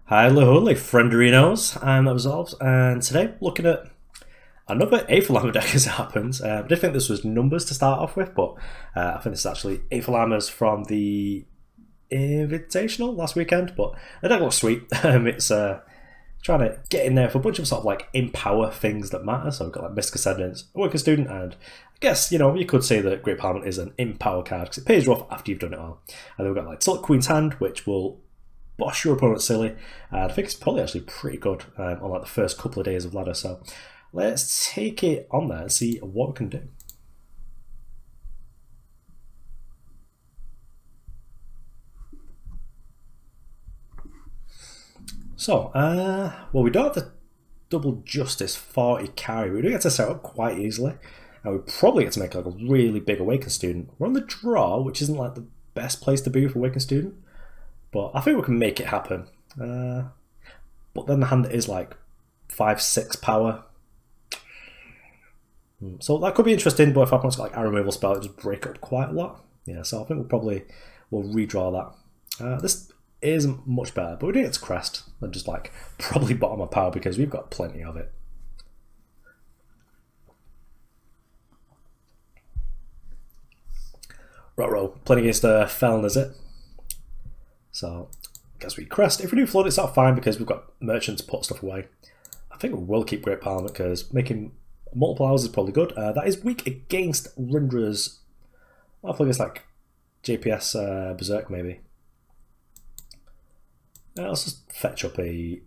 Hello, holy frienderinos, I'm Resolved, and today looking at another Aether Armor deck as it happens. I did think this was numbers to start off with, but I think this is actually Aether Armors from the Invitational last weekend, but the deck looks sweet. It's trying to get in there for a bunch of sort of like empower things that matter. So we've got like Mystic Ascendant, Worker Student, and I guess, you know, you could say that Great Parliament is an empower card because it pays you off after you've done it all. And then we've got like Telut Queen's Hand, which will boss your opponent silly. I think it's probably actually pretty good on like the first couple of days of ladder. So let's take it on there and see what we can do. So, well, we don't have the double justice for Icaria. We do get to set up quite easily. And we probably get to make like a really big Awakened Student. We're on the draw, which isn't like the best place to be for Awakened Student. But I think we can make it happen. But then the hand is like 5-6 power. So that could be interesting, but if our opponent's got like a removal spell, it just break up quite a lot. Yeah, so I think we'll redraw that. This isn't much better, but we do get to Crest and just like probably bottom of power because we've got plenty of it. Row, playing against Feln, is it? So, I guess we Crest. If we do flood, it's not fine because we've got merchants to put stuff away. I think we will keep Great Parliament because making multiple hours is probably good. That is weak against Rindra's. I'll play against like JPS Berserk maybe. Let's just fetch up the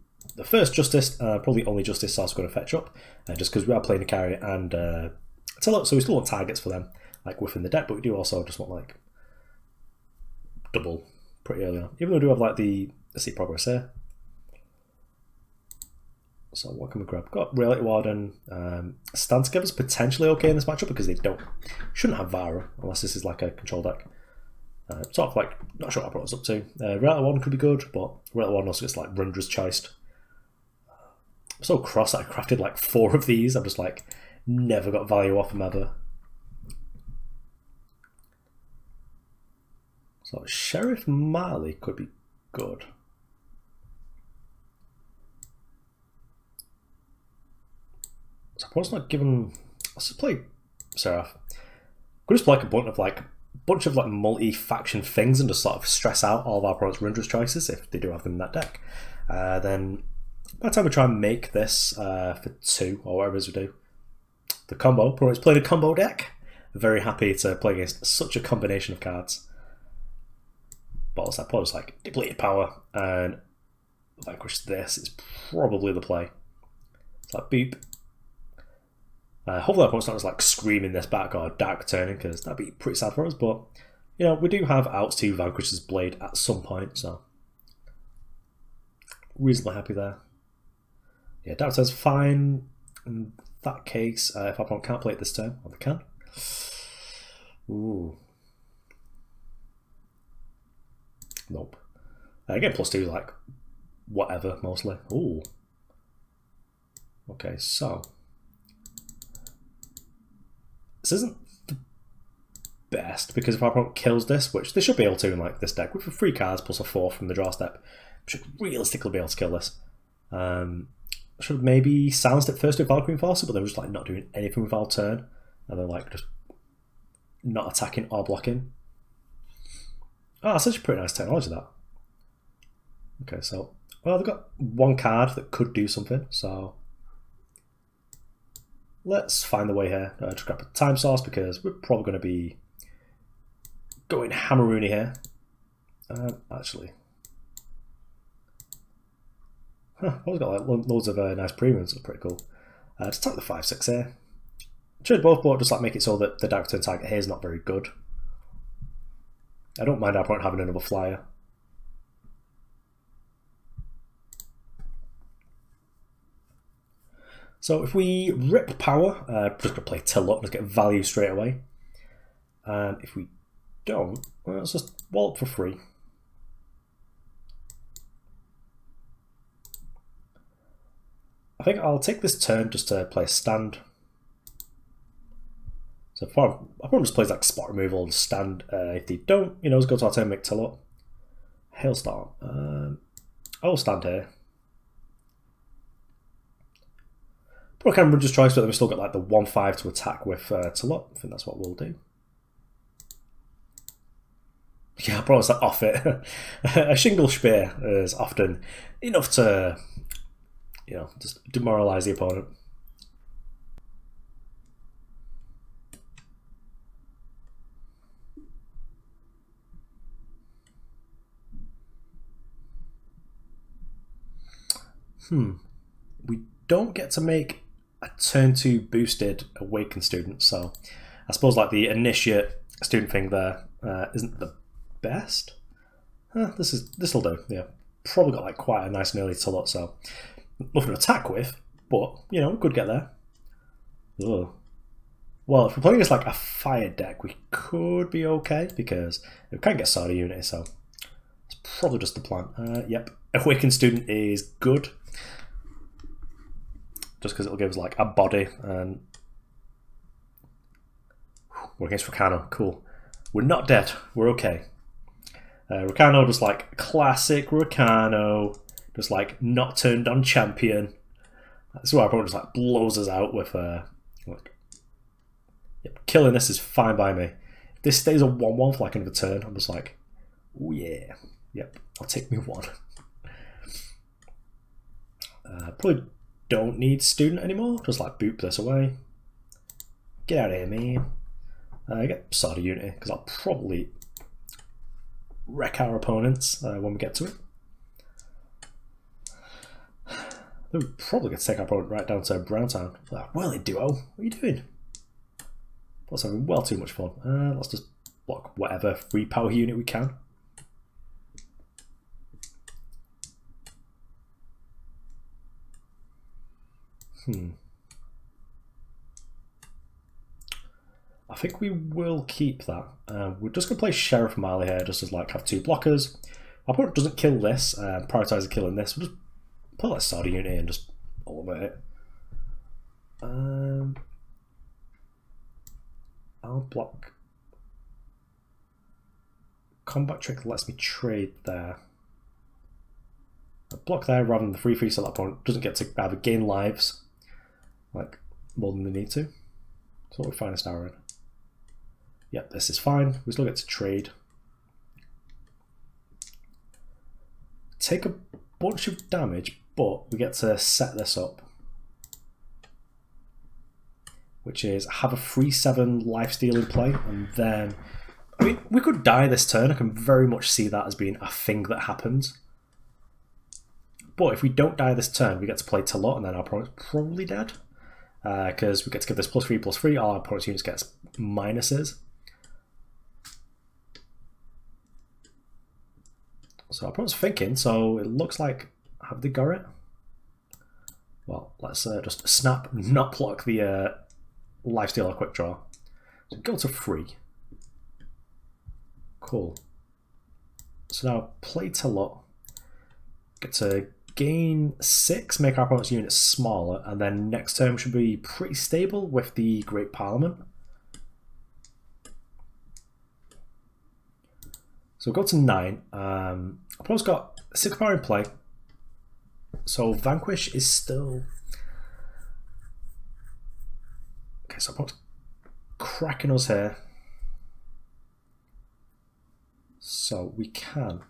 first Justice, probably only Justice, so I'm going to fetch up, just because we are playing Icaria and Telut, so we still want targets for them, like within the deck, but we do also just want like double pretty early on, even though we do have like the seat progress here. So what can we grab? Got Reality Warden. Stand Together's potentially okay in this matchup because they shouldn't have Vara unless this is like a control deck. Sort of like, not sure what I brought us up to. Reality Warden could be good, but Reality Warden also gets like Rindra's Choiced. I'm so cross that I crafted like 4 of these. I've just like never got value off them ever. So Sheriff Marley could be good. So I was not given. Let's just play Siraf. Could just play like a bunch of multi-faction things and just sort of stress out all of our opponent's Rindra's choices if they do have them in that deck. Then by the time we try and make this for 2 or whatever it is we do, the combo, opponent's played a combo deck. Very happy to play against such a combination of cards. But also, I just like depleted power and Vanquish this is probably the play. It's like beep. Hopefully our opponent's not just like screaming this back or dark turning because that'd be pretty sad for us, but you know, we do have outs to Vanquish's Blade at some point, so reasonably happy there. Yeah, dark turn's fine in that case. If our opponent can't play it this turn, or they can. Ooh. Nope. Again, +2 is like whatever mostly. Ooh. Okay, so this isn't the best because if our opponent kills this, which they should be able to in like this deck with 3 cards plus a 4th from the draw step, should realistically be able to kill this. Should have maybe silenced it first with Valkyrie Enforcer, but they were just like not doing anything with our turn, and then like just not attacking or blocking. Oh, that's such a pretty nice technology, that. Okay, so well, they've got 1 card that could do something, so let's find the way here. Just grab a Time Source because we're probably going to be going hammeroony here. Actually, I've always got like loads of nice premiums. That's pretty cool. Just take the 5-6 here. Trade both, but just like make it so that the dark turn target here is not very good. I don't mind our opponent having another flyer. So if we rip power, just going to play Telut and just get value straight away. And if we don't, well, let's just wallop for free. I think I'll take this turn just to play a stand. So if our opponent just plays like spot removal and stand, if they don't, you know, just go to our turn, make Telut. Hailstorm. I'll stand here. But I can just try, so that we still got like the 1/5 to attack with Telut. I think that's what we'll do. Yeah, I promise that off it. A shingle spear is often enough to, you know, just demoralize the opponent. We don't get to make a turn 2 boosted Awakened student, so I suppose like the initiate student thing there isn't the best. This'll do. Yeah, probably got like quite a nice and early Telut, so nothing to attack with, but you know, could get there. Ugh. Well, if we're playing this like a fire deck, we could be okay because we can't get Sarda Unity, so it's probably just the plan. Yep, Awakened student is good. Just because it'll give us like a body, and we're against Ricano. Cool. We're not dead. We're okay. Ricano just like classic Ricano, just like not turned on champion. That's why our opponent just like blows us out with like, yep, killing this is fine by me. If this stays a 1/1 for like another turn, I'm just like, oh yeah, yep, I'll take me one. Probably don't need student anymore, just like boop this away. Get out of here, man. Get Sarda Unity, because I'll probably wreck our opponents when we get to it. We're probably going to take our opponent right down to Browntown. Well, duo, what are you doing? That's having well too much fun. Let's just block whatever free power unit we can. I think we will keep that. We're just going to play Sheriff Marley here, just as like have 2 blockers. Our opponent doesn't kill this, prioritise killing this. We'll just play like Sarda Unity and just eliminate it. I'll block. Combat Trick lets me trade there. I'll block there rather than the 3/3, so that opponent doesn't get to either gain lives like more than they need to. That's what we finest hour in. Yep, this is fine. We still get to trade. Take a bunch of damage, but we get to set this up, which is have a 3/7 lifesteal in play, and then I mean we could die this turn. I can very much see that as being a thing that happens. But if we don't die this turn, we get to play Telut, and then our opponent's probably dead. Because we get to give this +3/+3, all our opponent's units gets minuses. So our opponent's thinking, so it looks like, have they got it? Well, let's just snap, not block the lifesteal or quick draw. So go to 3. Cool. So now play Telut, get to gain 6, make our opponent's units smaller, and then next turn should be pretty stable with the Great Parliament. So we'll go to 9. Opponent's got 6 power in play, so Vanquish is still... Okay, so opponent's cracking us here. So we can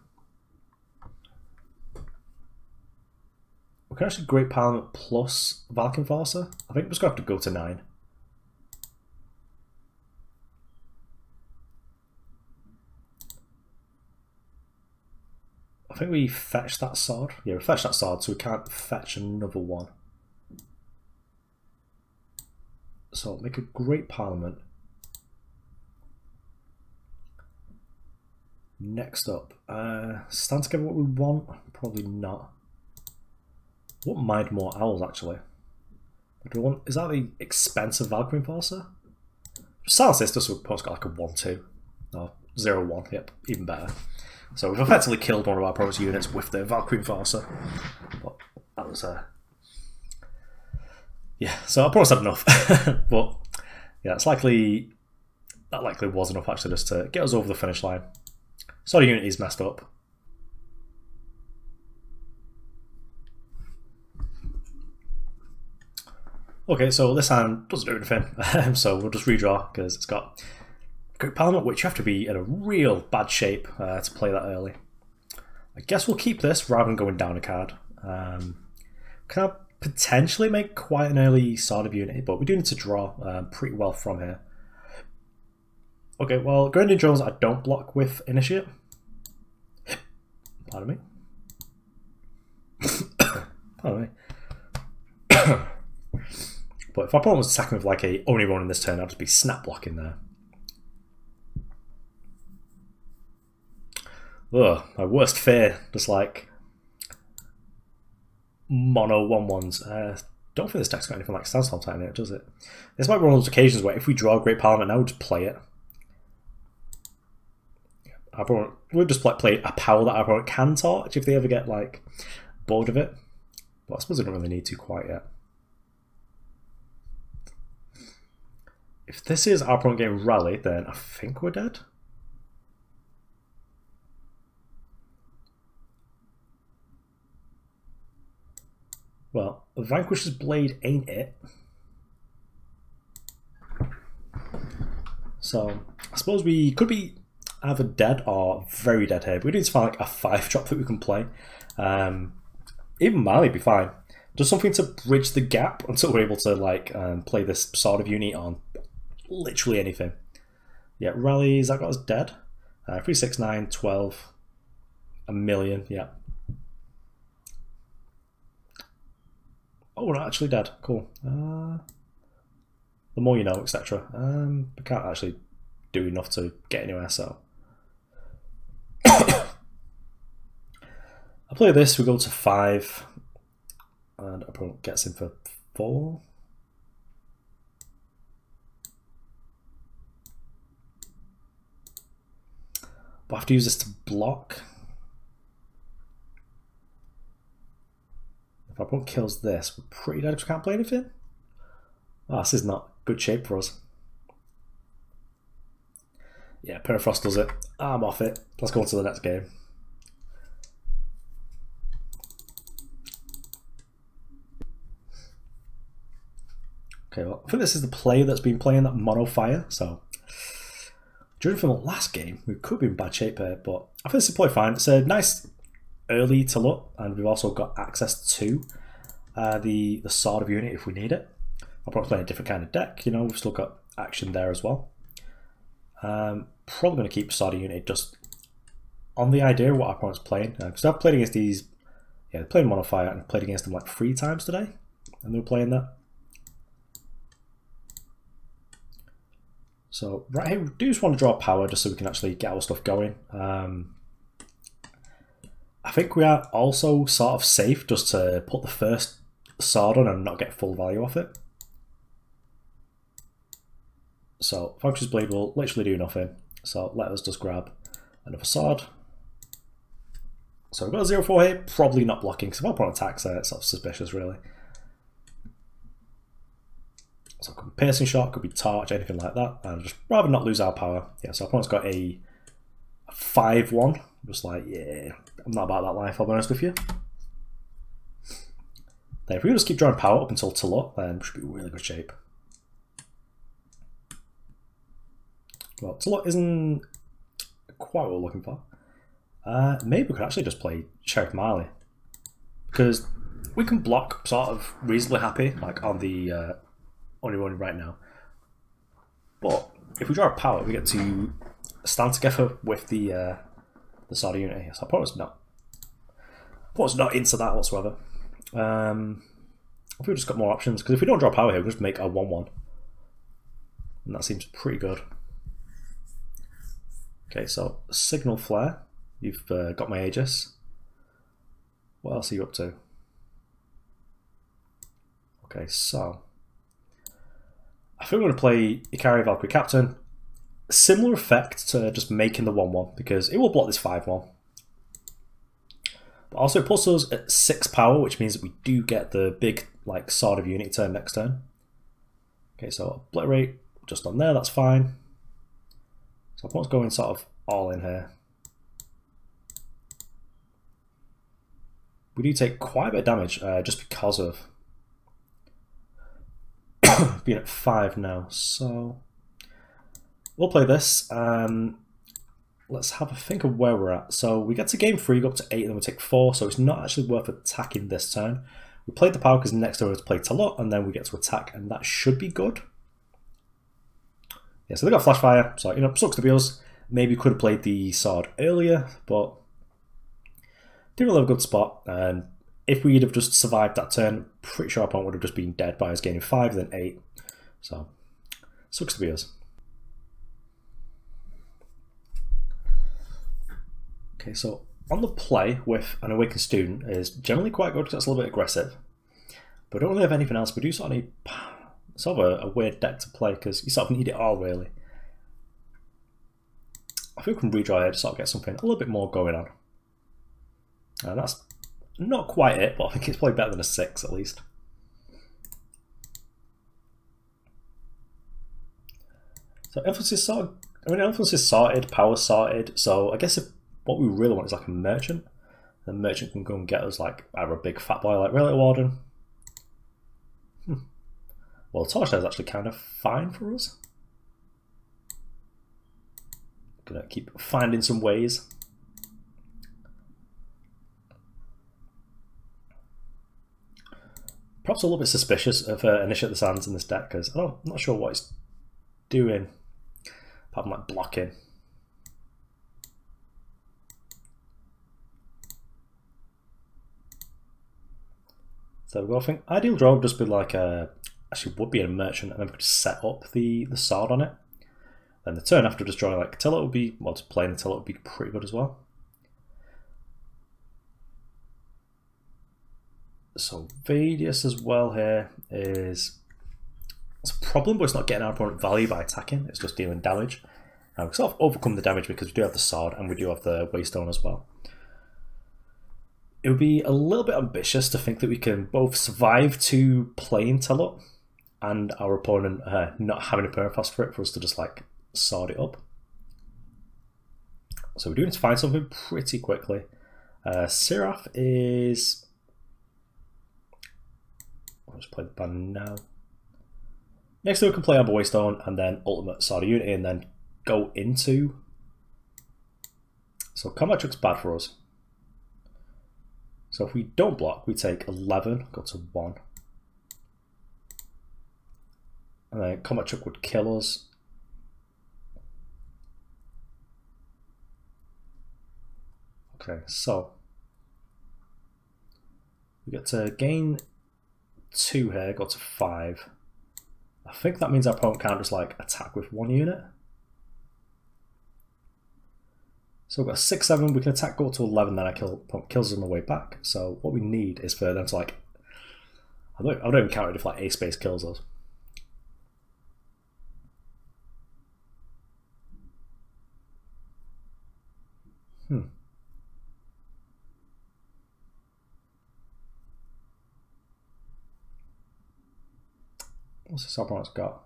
actually Great Parliament plus Valkenforcer. I think we're just going to have to go to 9. I think we fetch that sword. Yeah, we fetch that sword, so we can't fetch another one. So make a Great Parliament. Next up, stand together what we want? Probably not. I wouldn't mind more owls actually. Do we want, is that the expensive Valkyrie Enforcer? Silence this just so we've got like a 1/2. No, 0/1, yep, even better. So we've effectively killed one of our opponent's units with the Valkyrie Enforcer. But that was yeah, so our opponent's had enough. But yeah, it's likely that likely was enough actually just to get us over the finish line. Sorry, unit is messed up. Okay, so this hand doesn't do anything, so we'll just redraw because it's got Great Parliament, which you have to be in a real bad shape to play that early. I guess we'll keep this rather than going down a card. Can I potentially make quite an early Sword of Unity, but we do need to draw pretty well from here. Okay, well, Grinding Drones I don't block with Initiate. Pardon me. Pardon me. But if my opponent was attacking with like a only run in this turn, I'd just be snap blocking there. Ugh, my worst fear, just like mono 1/1s. Don't think this deck's got anything like Sandstorm Titan in it, does it? This might be one of those occasions where if we draw a Great Parliament now, we'll just play it. We'll just play a power that our opponent can torch if they ever get like bored of it. But I suppose I don't really need to quite yet. If this is our opponent getting Rally, then I think we're dead. Well, Vanquisher's Blade ain't it. So, I suppose we could be either dead or very dead here. But we need to find like a 5-drop that we can play. Even Marley would be fine. Just something to bridge the gap until we're able to like play this Sword of Unity on literally anything. Yeah, Rally, has that got us dead? 3, 6, 9, 12, a million, yeah. Oh, we're not actually dead. Cool. The more you know, etc. We can't actually do enough to get anywhere, so. I play this, we go to 5, and opponent gets in for 4. But I have to use this to block. If our opponent kills this, we're pretty dead because we can't play anything. Oh, this is not good shape for us. Yeah, Permafrost does it. I'm off it. Let's go on to the next game. Okay, well, I think this is the player that's been playing that mono fire, so judging from the last game, we could be in bad shape here, but I think this is probably fine. It's a nice early Telut, and we've also got access to the Sword of Unity if we need it. I'll probably play a different kind of deck, you know, we've still got action there as well. Probably going to keep Sword of Unity just on the idea of what our opponent's playing. Because I've played against these, yeah, they're playing Mono Fire, and I've played against them like 3 times today, and they were playing that. So right here, we do just want to draw power just so we can actually get our stuff going. I think we are also sort of safe just to put the first sword on and not get full value off it. So Vanquish's Blade will literally do nothing. So let us just grab another sword. So we've got a 0-4 here, probably not blocking because if our opponent attacks, it's sort of suspicious really. So it could be Piercing Shot, could be Torch, anything like that. And just rather not lose our power. Yeah, so our opponent's got a 5-1. Just like, yeah, I'm not about that life, I'll be honest with you. Then if we just keep drawing power up until Telut, then we should be in really good shape. Well, Telut isn't quite what we're looking for. Maybe we could actually just play Sheriff Marley. Because we can block sort of reasonably happy, like on the only one right now. But if we draw a power, we get to stand together with the Sword of Unity. So opponent's not into that whatsoever. I think we've just got more options, because if we don't draw power here, we'll just make a 1-1. And that seems pretty good. Okay, so Signal Flare. You've got my Aegis. What else are you up to? Okay, so I think we're going to play Icaria Valkyrie Captain. Similar effect to just making the 1-1, because it will block this 5-1. But also it puts us at 6 power, which means that we do get the big like Sword of Unity turn next turn. Okay, so Obliterate just on there, that's fine. So I'm going sort of all in here. We do take quite a bit of damage just because of being at 5 now, so we'll play this. Let's have a think of where we're at. So we get to game 3, go up to 8, and then we take 4, so it's not actually worth attacking this turn. We played the power because next turn we have to play Telut, and then we get to attack, and that should be good. Yeah, so they got Flash Fire, so, you know, sucks to be us. Maybe could have played the sword earlier, but didn't really have a good spot. And if we'd have just survived that turn, pretty sure our opponent would have just been dead by us gaining 5, then 8. So, sucks to be us. Okay, so on the play with an Awakened Student is generally quite good because it's a little bit aggressive. But we don't really have anything else. We do sort of need a weird deck to play because you sort of need it all, really. I think we can redraw here to sort of get something a little bit more going on. And that's not quite it, but I think it's probably better than a 6 at least. So Influence is sort of, Influence is sorted, power sorted, so I guess if what we really want is like a merchant. The merchant can go and get us like either a big fat boy like Relic Warden. Well, Torchlight is actually kind of fine for us. Gonna keep finding some ways. Perhaps a little bit suspicious of Initiate the Sands in this deck because I'm not sure what it's doing apart from like blocking. So I think ideal draw would just be like actually would be a merchant, and then we could set up the sword on it. Then the turn after just drawing like Telut would be, well, just playing the Telut would be pretty good as well. So Vadius as well here is, it's a problem, but it's not getting our opponent value by attacking, it's just dealing damage. We can sort of overcome the damage because we do have the sword and we do have the Waystone as well. It would be a little bit ambitious to think that we can both survive to playing Telut and our opponent not having a permafrost for it for us to just like sword it up. So we do need to find something pretty quickly. Siraf is, I'll just play the band now. Next time we can play our Waystone and then Ultimate Sword of Unity and then go into. So combat trick's bad for us. So if we don't block, we take 11, go to 1. And then combat trick would kill us. Okay, so we get to gain 2 here, go to 5. I think that means our opponent can't just like attack with 1 unit. So we've got a 6-7, we can attack, go to 11, then opponent kills us on the way back. So what we need is for them to like, I don't even count it if like A space kills us. What's this opponent's got?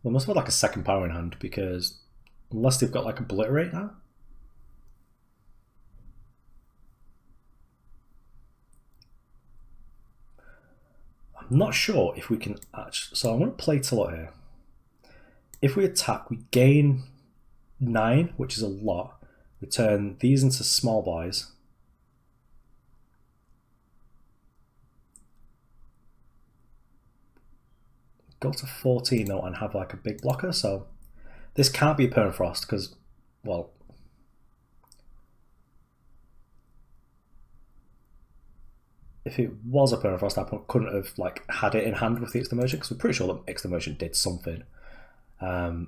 They must have like a second power in hand because unless they've got like Obliterate now. I'm not sure if we can actually, so I'm going to play Telut here. If we attack, we gain 9, which is a lot. We turn these into small boys. Go to 14 though and have like a big blocker, so this can't be a permafrost because, well, if it was a permafrost, I couldn't have like had it in hand with the extra motion because we're pretty sure that extra motion did something. So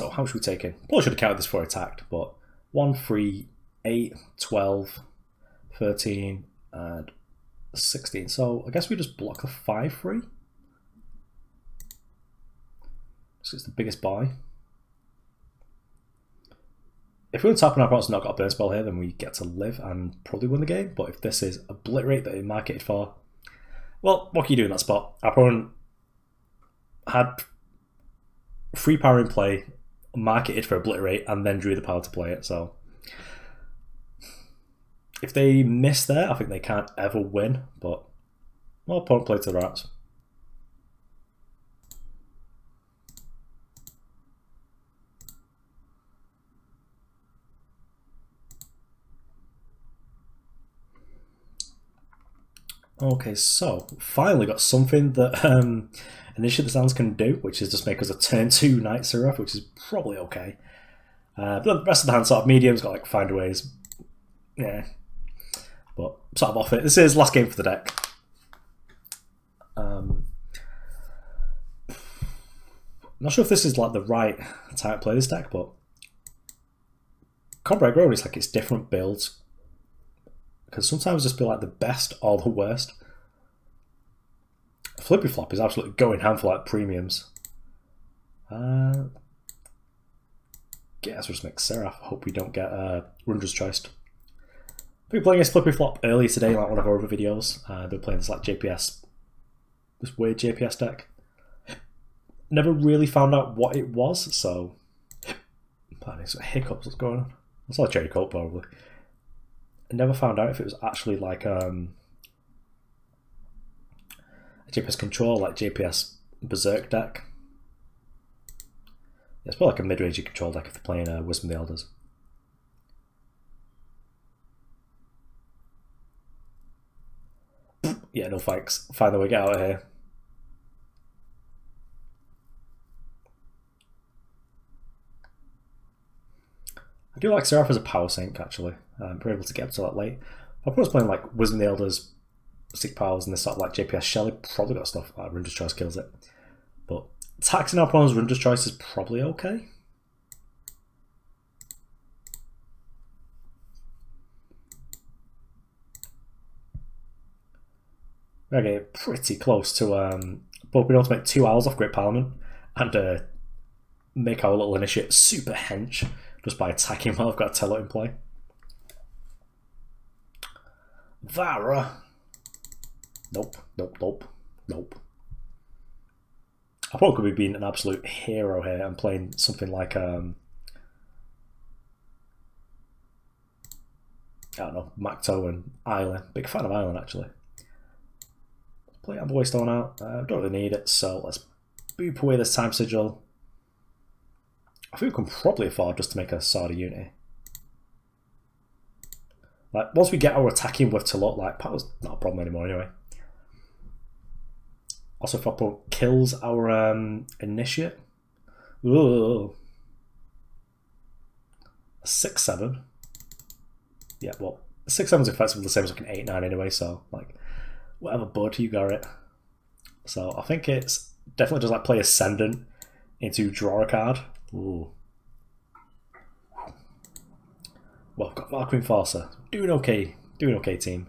how much we taking? Probably should have counted this before I attacked, but 1, 3, 8, 12, 13, and 16. So I guess we just block the 5-3. So it's the biggest buy. If we're on top and our opponent's not got a burn spell here, then we get to live and probably win the game. But if this is Obliterate that they marketed for, well, what can you do in that spot? Our opponent had free power in play, marketed for Obliterate, and then drew the power to play it. So If they miss there, I think they can't ever win, but well, point play to the rats. Okay, so finally got something that Initiative Sounds can do, which is just make us a turn 2 Knight Siraf, which is probably okay. But the rest of the hand sort of medium's got like find ways. Yeah. But sort of off it. This is last game for the deck. Not sure if this is like the right time to play this deck, but Combrei Road is like it's different builds. Because sometimes just be like the best or the worst. Flippy Flop is absolutely going ham for like premiums. Guess we'll just make Siraf. Hope we don't get Rundra's Choice. We were playing this Flippy Flop earlier today, like one of our other videos. They're playing this like JPS, this weird JPS deck. Never really found out what it was, so planning some hiccups. What's going on? That's like Cherry Coat probably. I never found out if it was actually like a JPS control, like JPS Berserk deck. Yeah, it's probably like a mid-range control deck if they're playing Wisdom of the Elders. Yeah, no thanks. Find the way, get out of here. I do like Siraf as a power sink, actually. We're able to get up to that late. If I was playing like Wisdom of the Elders, Sick Powers, and this sort of like JPS Shelly, probably got stuff like Rundra's Choice kills it. But taxing our opponent's Rundra's Choice is probably okay. We're getting pretty close to but we don't make 2 hours off Great Parliament and make our little initiate super hench just by attacking while I've got a Telut in play. Vara. Nope, nope, nope, nope. I thought could be being an absolute hero here and playing something like I don't know, Macto and Island. Big fan of Island actually. Play Waystone out. Don't really need it, so let's boop away this time sigil. I think we can probably afford just to make a Sword of Unity. Like once we get our attacking with Telut, like power's not a problem anymore anyway. Also, if opponent kills our initiate, ooh, a 6/7. Yeah, well, 6/7 is effectively the same as like an 8/9 anyway. So like, whatever, bud, you got it. So I think it's definitely just like play Ascendant into draw a card. Ooh. Well, I've got Valkyrie Enforcer. Doing okay team.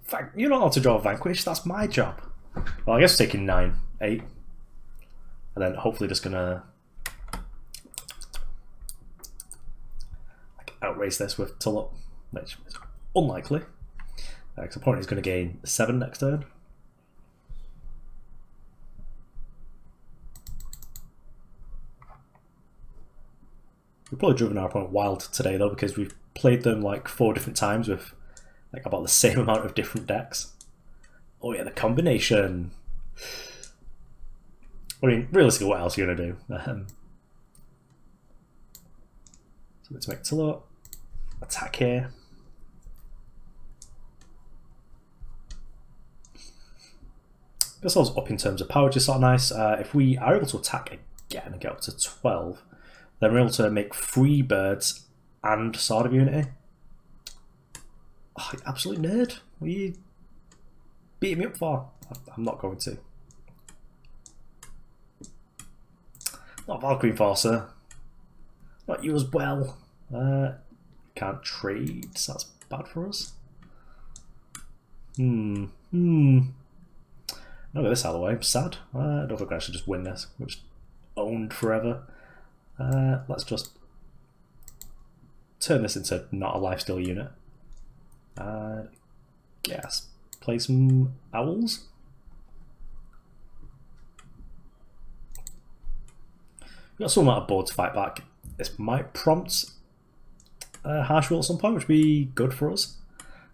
In fact, you're not allowed to draw Vanquish, that's my job. Well, I guess taking 9, 8. And then hopefully just gonna like, outrace this with Telut, which is unlikely. Because opponent is going to gain 7 next turn. We've probably driven our opponent wild today though, because we've played them like 4 different times with like about the same amount of different decks. Oh yeah, the combination. I mean, realistically, what else are you gonna do? So let's make Telut attack here. Get ourselves up in terms of power, which is sort of nice. If we are able to attack again and get up to 12, then we're able to make 3 birds and Sword of Unity. Oh, you absolute nerd. What are you beating me up for? I'm not going to. Not Valkyrie Enforcer. Not you as well. Can't trade, so that's bad for us. Look at this out of the way. I'm sad. I don't think I should just win this. We're just owned forever. Let's just turn this into not a lifesteal unit. Yes, play some owls. We've got some amount of board to fight back. This might prompt Harsh Rule at some point, which would be good for us.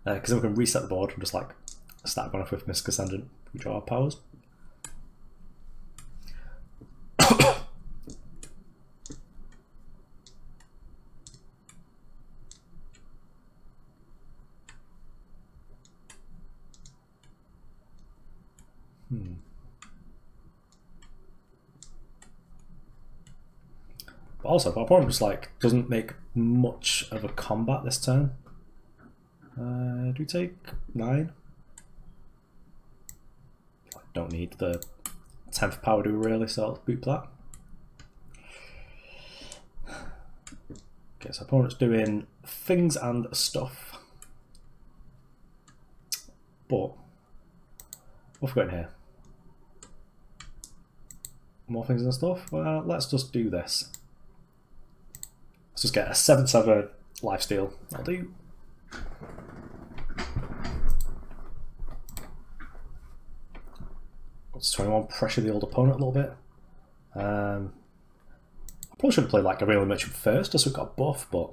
Because then we can reset the board and just like start going off with Mystic Ascendant. We draw our powers. But also, if our opponent just like doesn't make much of a combat this turn, do we take 9? I don't need the 10th power, do we really? So let's boot that. Okay, so opponent's doing things and stuff. But what have we got in here? More things and stuff? Well, let's just do this. Let's just get a 7/7 lifesteal. That'll do. What's 21? Pressure the old opponent a little bit. I probably should have played like a really merchant first, just so we got a buff, but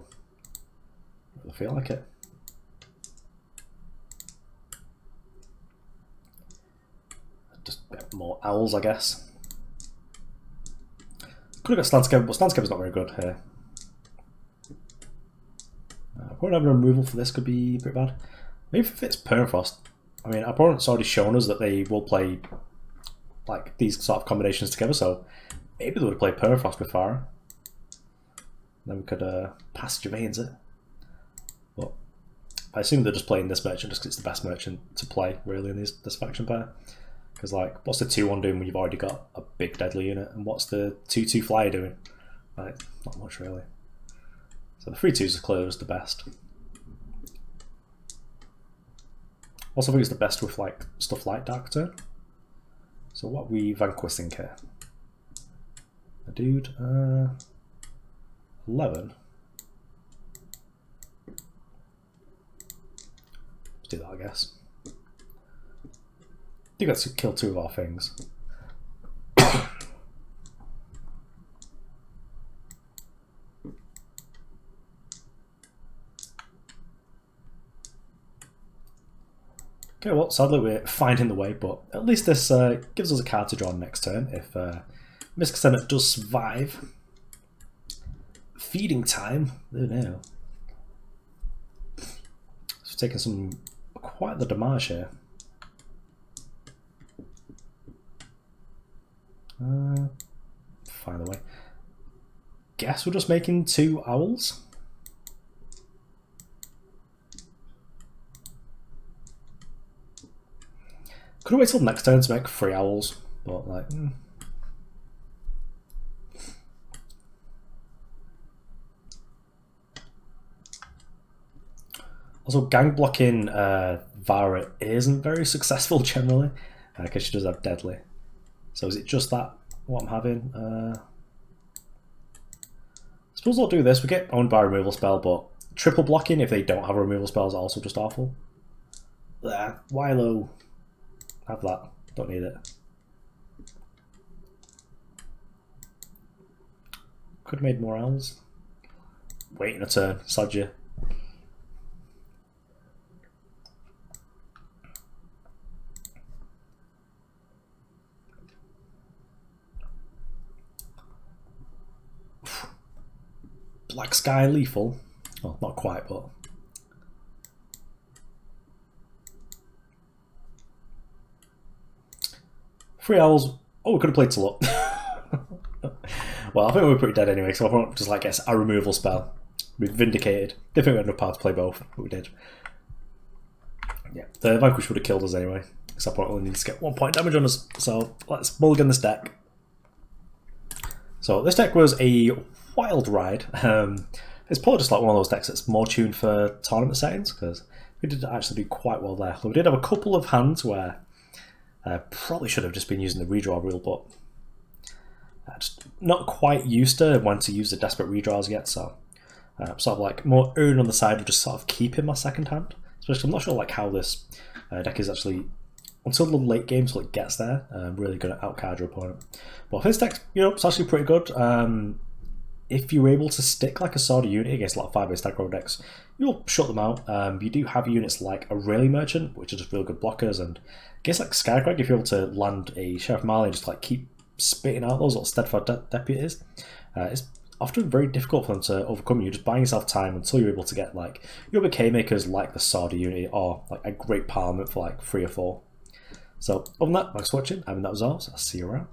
I don't feel like it. Just get more owls, I guess. Could have got Stanskeb, but Stanskeb is not very good here. Probably having a removal for this could be pretty bad. Maybe if it's Permafrost. I mean, our opponent's already shown us that they will play like these sort of combinations together, so maybe they would play Permafrost with Farah. Then we could pass Gervain's it. But I assume they're just playing this merchant just because it's the best merchant to play, really, in this faction pair. Because, like, what's the 2-1 doing when you've already got a big deadly unit? And what's the 2-2 flyer doing? Like, not much, really. So the 3-2s are clearly the best. Also, I think it's the best with like stuff like Dark Turn. So what are we vanquishing here? A dude, 11. Let's do that, I guess. You got to kill 2 of our things. Okay, well, sadly we're finding the way, but at least this gives us a card to draw next turn if Mystic Ascendant does survive. Feeding time, oh no. So taking some quite the damage here. Find the way. Guess we're just making 2 owls. Could have waited till next turn to make 3 owls, but like. Also, gang blocking Vara isn't very successful generally, because she does have deadly. So is it just that what I'm having? I suppose I'll do this. We get owned by a removal spell, but triple blocking if they don't have a removal spell is also just awful. There, Wilo. Have that. Don't need it. Could have made more owls. Waiting a turn. Sod you. Black Sky lethal. Well, not quite, but. Three owls. Oh, we could have played Telut. Well, I think we were pretty dead anyway, so I won't just like guess a removal spell. We vindicated. Didn't think we had enough power to play both, but we did. Yeah, the Vanquish would have killed us anyway. Except we only need to get 1 point damage on us. So let's mulligan this deck. So this deck was a wild ride. It's probably just like one of those decks that's more tuned for tournament settings, because we did actually do quite well there. We did have a couple of hands where probably should have just been using the redraw rule, but just not quite used to when to use the desperate redraws yet, so sort of like more erring on the side of just sort of keeping my second hand. Especially I'm not sure like how this deck is actually, until the late game till it gets there, really good at outcard your opponent. But this deck, you know, it's actually pretty good. if you're able to stick like a Sword unit against a lot of 5-base aggro decks, you'll shut them out. You do have units like a Rayleigh Merchant, which are just really good blockers, and I guess like Skycrag, if you're able to land a Sheriff Marley and just like keep spitting out those little steadfast deputies, it's often very difficult for them to overcome. You're just buying yourself time until you're able to get like your other K-makers like the Sword unit or like a great Parliament for like 3 or 4. So other than that, thanks for watching. That was all. So I'll see you around.